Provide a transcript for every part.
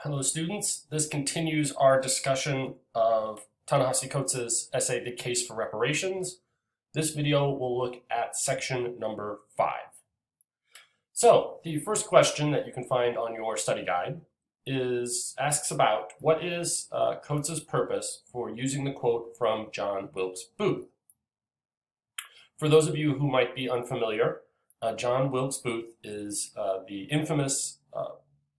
Hello students, this continues our discussion of Ta-Nehisi Coates' essay, The Case for Reparations. This video will look at section number 5. So, the first question that you can find on your study guide asks about what is Coates' purpose for using the quote from John Wilkes Booth. For those of you who might be unfamiliar, John Wilkes Booth is the infamous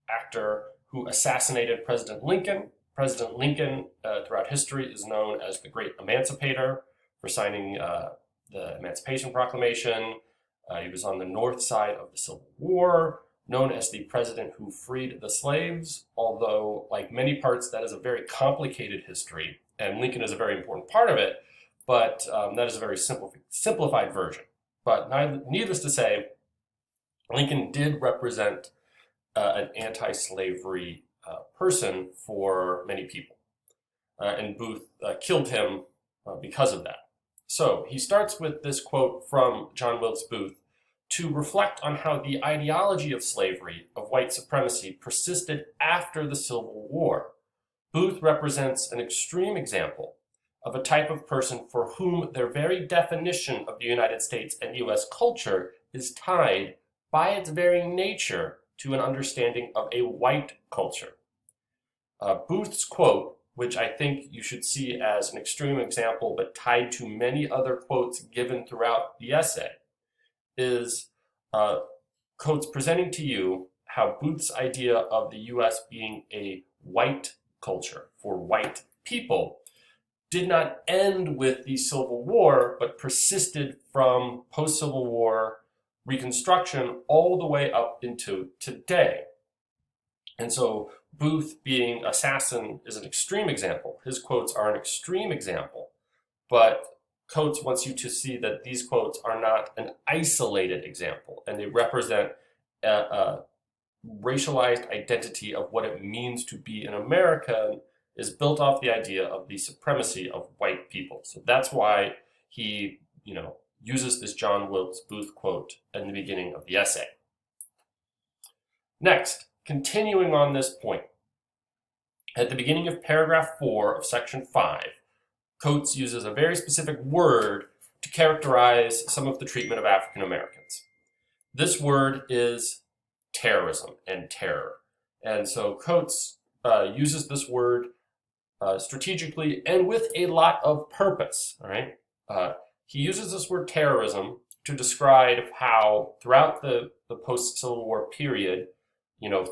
actor who assassinated President Lincoln. President Lincoln, throughout history, is known as the Great Emancipator for signing the Emancipation Proclamation. He was on the north side of the Civil War, known as the president who freed the slaves, although, like many parts, that is a very complicated history, and Lincoln is a very important part of it, but that is a very simplified version. But needless to say, Lincoln did represent an anti-slavery person for many people. And Booth killed him because of that. So he starts with this quote from John Wilkes Booth to reflect on how the ideology of slavery, of white supremacy, persisted after the Civil War. Booth represents an extreme example of a type of person for whom their very definition of the United States and U.S. culture is tied by its very nature to an understanding of a white culture. Booth's quote, which I think you should see as an extreme example but tied to many other quotes given throughout the essay, is Coates presenting to you how Booth's idea of the U.S. being a white culture for white people did not end with the Civil War, but persisted from post-Civil War Reconstruction all the way up into today. And so Booth being assassin is an extreme example. His quotes are an extreme example, but Coates wants you to see that these quotes are not an isolated example, and they represent a racialized identity of what it means to be an American is built off the idea of the supremacy of white people. So that's why he, uses this John Wilkes Booth quote in the beginning of the essay. Next, continuing on this point, at the beginning of paragraph 4 of section 5, Coates uses a very specific word to characterize some of the treatment of African Americans. This word is terrorism and terror. And so Coates uses this word strategically and with a lot of purpose, all right? He uses this word terrorism to describe how throughout the post-Civil War period,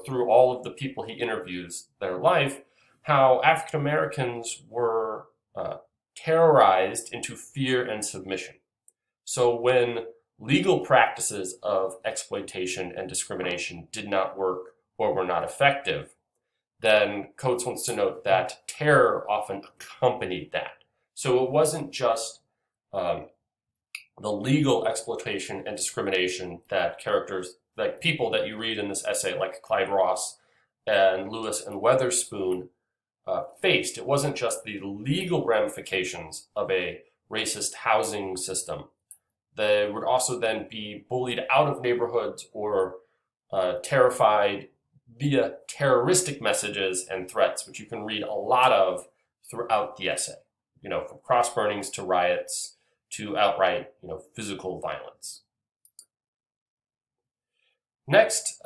through all of the people he interviews their life, how African Americans were terrorized into fear and submission. So when legal practices of exploitation and discrimination did not work or were not effective, then Coates wants to note that terror often accompanied that. So it wasn't just the legal exploitation and discrimination that characters, like people that you read in this essay, like Clyde Ross and Lewis and Weatherspoon, faced. It wasn't just the legal ramifications of a racist housing system. They would also then be bullied out of neighborhoods or terrified via terroristic messages and threats, which you can read a lot of throughout the essay, from cross burnings to riots to outright, physical violence. Next,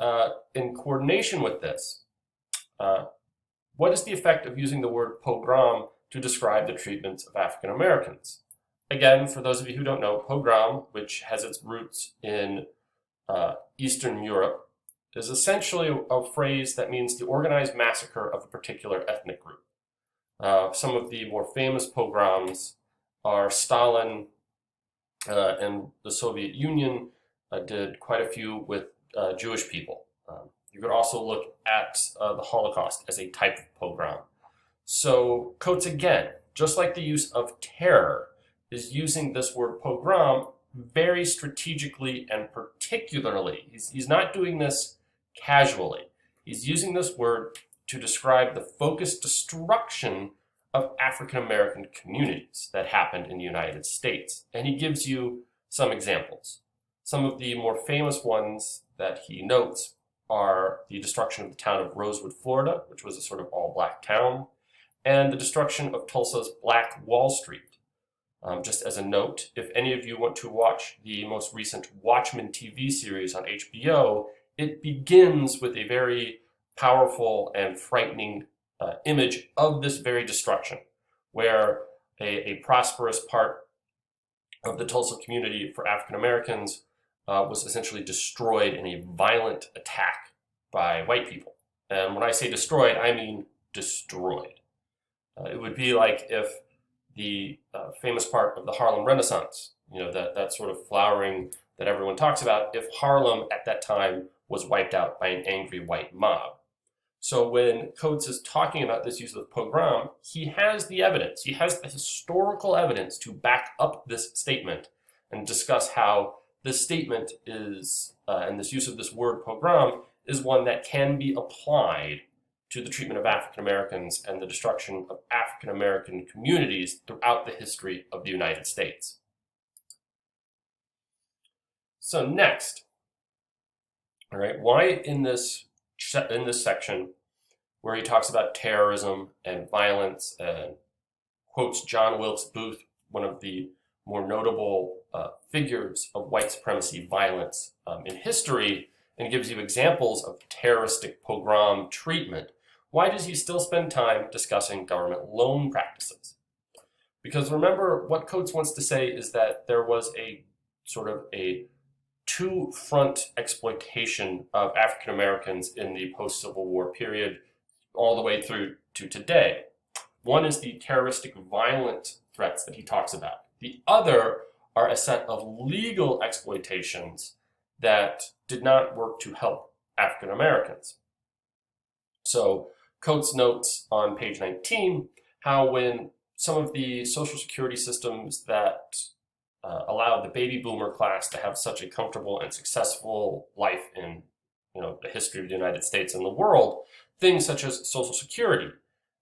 in coordination with this, what is the effect of using the word pogrom to describe the treatment of African Americans? Again, for those of you who don't know, pogrom, which has its roots in Eastern Europe, is essentially a phrase that means the organized massacre of a particular ethnic group. Some of the more famous pogroms are Stalin and the Soviet Union did quite a few with Jewish people. You could also look at the Holocaust as a type of pogrom. So Coates, again, just like the use of terror, is using this word pogrom very strategically and particularly. He's not doing this casually. He's using this word to describe the focused destruction of African American communities that happened in the United States. And he gives you some examples. Some of the more famous ones that he notes are the destruction of the town of Rosewood, Florida, which was a sort of all-black town, and the destruction of Tulsa's Black Wall Street. Just as a note, if any of you want to watch the most recent Watchmen TV series on HBO, it begins with a very powerful and frightening image of this very destruction, where a prosperous part of the Tulsa community for African Americans was essentially destroyed in a violent attack by white people. And when I say destroyed, I mean destroyed. It would be like if the famous part of the Harlem Renaissance, that sort of flowering that everyone talks about, if Harlem at that time was wiped out by an angry white mob. So when Coates is talking about this use of pogrom, he has the evidence. He has the historical evidence to back up this statement and discuss how this statement is, and this use of this word pogrom, is one that can be applied to the treatment of African Americans and the destruction of African American communities throughout the history of the United States. So next, all right, why in this section where he talks about terrorism and violence and quotes John Wilkes Booth, one of the more notable figures of white supremacy violence in history, and gives you examples of terroristic pogrom treatment, why does he still spend time discussing government loan practices? Because remember, what Coates wants to say is that there was a sort of a two-front exploitation of African Americans in the post-Civil War period all the way through to today. One is the terroristic violent threats that he talks about. The other are a set of legal exploitations that did not work to help African Americans. So Coates notes on page 19 how when some of the Social Security systems that allowed the baby boomer class to have such a comfortable and successful life in the history of the United States and the world, things such as Social Security,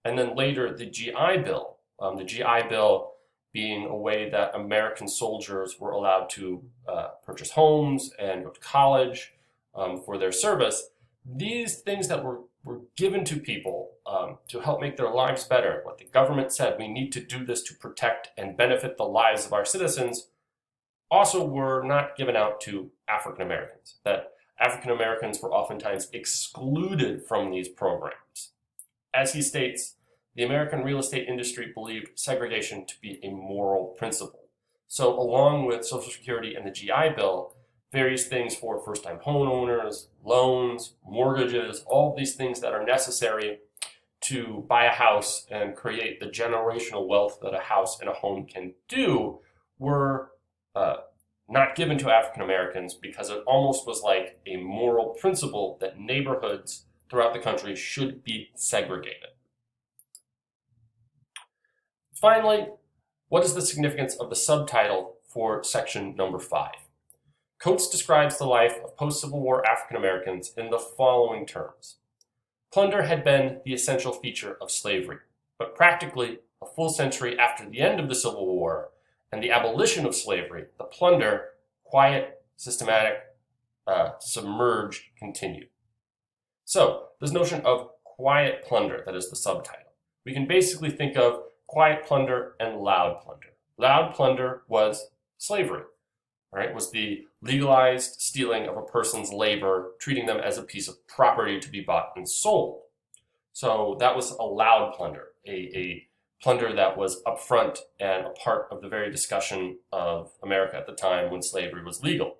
and then later the GI Bill, the GI Bill being a way that American soldiers were allowed to purchase homes and go to college for their service. These things that were given to people to help make their lives better, what the government said, we need to do this to protect and benefit the lives of our citizens, also were not given out to African Americans, that African Americans were oftentimes excluded from these programs. As he states, the American real estate industry believed segregation to be a moral principle. So along with Social Security and the GI Bill, various things for first-time homeowners, loans, mortgages, all of these things that are necessary to buy a house and create the generational wealth that a house and a home can do were not given to African Americans because it almost was like a moral principle that neighborhoods throughout the country should be segregated. Finally, what is the significance of the subtitle for section number 5? Coates describes the life of post-Civil War African Americans in the following terms. Plunder had been the essential feature of slavery, but practically a full century after the end of the Civil War and the abolition of slavery, the plunder, quiet, systematic, submerged, continued. So, this notion of quiet plunder, that is the subtitle, we can basically think of quiet plunder and loud plunder. Loud plunder was slavery, right? Was the legalized stealing of a person's labor, treating them as a piece of property to be bought and sold. So that was a loud plunder, a plunder that was upfront and a part of the very discussion of America at the time when slavery was legal.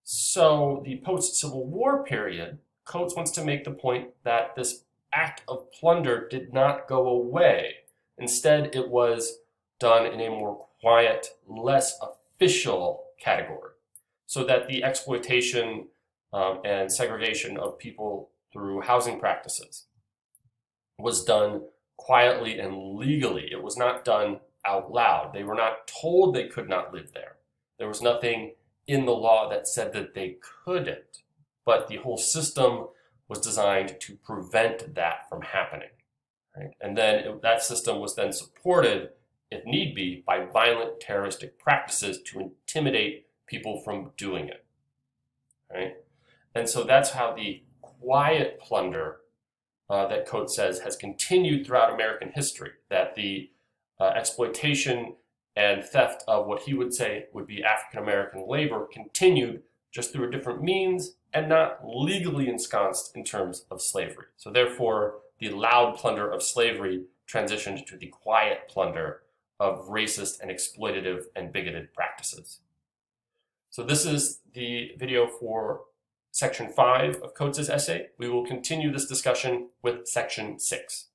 So the post-Civil War period, Coates wants to make the point that this act of plunder did not go away. Instead, it was done in a more quiet, less official category, so that the exploitation and segregation of people through housing practices was done quietly and legally. It was not done out loud. They were not told they could not live there. There was nothing in the law that said that they couldn't, but the whole system was designed to prevent that from happening. Right? And then that system was then supported, if need be, by violent terroristic practices to intimidate people from doing it. Right? And so that's how the quiet plunder that Coates says has continued throughout American history, that the exploitation and theft of what he would say would be African-American labor continued just through a different means and not legally ensconced in terms of slavery. So therefore, the loud plunder of slavery transitioned to the quiet plunder of racist and exploitative and bigoted practices. So this is the video for section 5 of Coates' essay. We will continue this discussion with section 6.